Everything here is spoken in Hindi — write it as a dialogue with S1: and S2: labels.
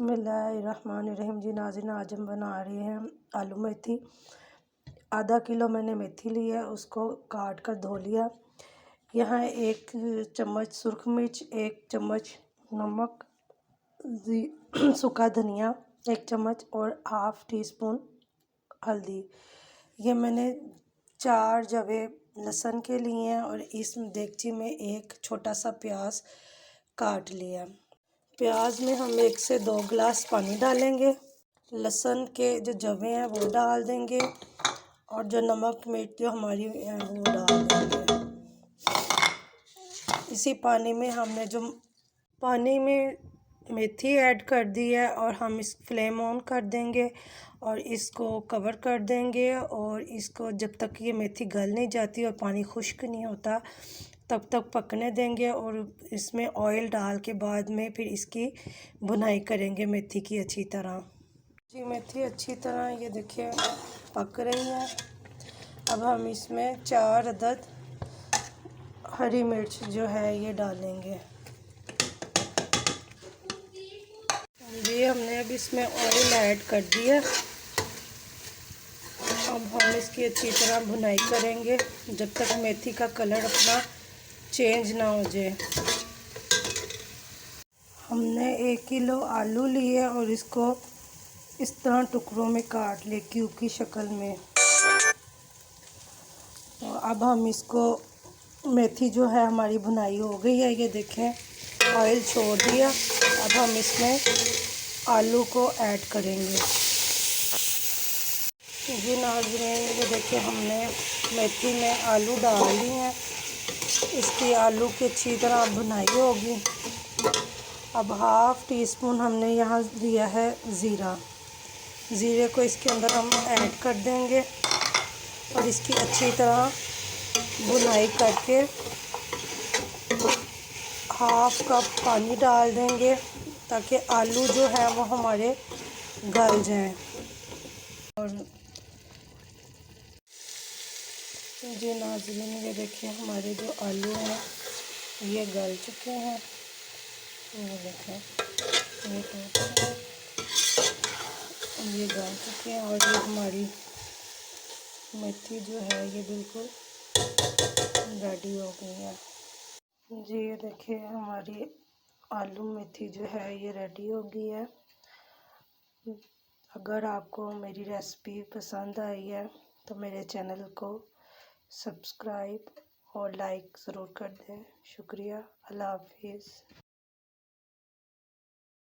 S1: बिस्मिल्लाहिर्रहमानिर्रहीम जी नाज़रीन, आज हम बना रहे हैं आलू मेथी। आधा किलो मैंने मेथी ली है, उसको काट कर धो लिया। यहाँ 1 चम्मच सुरख मिर्च, 1 चम्मच नमक, सूखा धनिया 1 चम्मच और हाफ़ टी स्पून हल्दी। ये मैंने 4 जवे लहसुन के लिए हैं और इस देगची में एक छोटा सा प्याज काट लिया। प्याज में हम 1 से 2 गिलास पानी डालेंगे। लहसुन के जो जवे हैं वो डाल देंगे और जो नमक मिर्च जो हमारी है वो डाल देंगे। इसी पानी में हमने जो पानी में मेथी ऐड कर दी है और हम इस फ्लेम ऑन कर देंगे और इसको कवर कर देंगे और इसको जब तक ये मेथी गल नहीं जाती और पानी खुश्क नहीं होता तब तक पकने देंगे। और इसमें ऑयल डाल के बाद में फिर इसकी भुनाई करेंगे मेथी की अच्छी तरह। जी मेथी अच्छी तरह ये देखिए पक रही है। अब हम इसमें 4 अदद हरी मिर्च जो है ये डालेंगे। ये हमने अब इसमें ऑयल ऐड कर दिया। अब हम इसकी अच्छी तरह भुनाई करेंगे जब तक मेथी का कलर अपना चेंज ना हो जाए। हमने 1 किलो आलू लिए और इसको इस तरह टुकड़ों में काट लिए क्यूब की शक्ल में। तो अब हम इसको मेथी जो है हमारी भुनाई हो गई है, ये देखें ऑयल छोड़ दिया। अब हम इसमें आलू को ऐड करेंगे। जी नाज़रीन ये देखिए हमने मेथी में आलू डाल लिए हैं। इसकी आलू की अच्छी तरह भुनाई होगी। अब हाफ़ टी स्पून हमने यहाँ दिया है ज़ीरा। ज़ीरे को इसके अंदर हम ऐड कर देंगे और इसकी अच्छी तरह भुनाई करके हाफ़ कप पानी डाल देंगे ताकि आलू जो है वो हमारे गल जाएं। और जी नाज़रीन ये देखिए हमारे जो आलू हैं ये गल चुके हैं। ये देखें ये गल चुके हैं और ये हमारी मेथी जो है ये बिल्कुल रेडी हो गई है। जी ये देखिए हमारी आलू मेथी जो है ये रेडी हो गई है। अगर आपको मेरी रेसिपी पसंद आई है तो मेरे चैनल को सब्सक्राइब और लाइक ज़रूर कर दें। शुक्रिया। अल्लाह हाफिज़।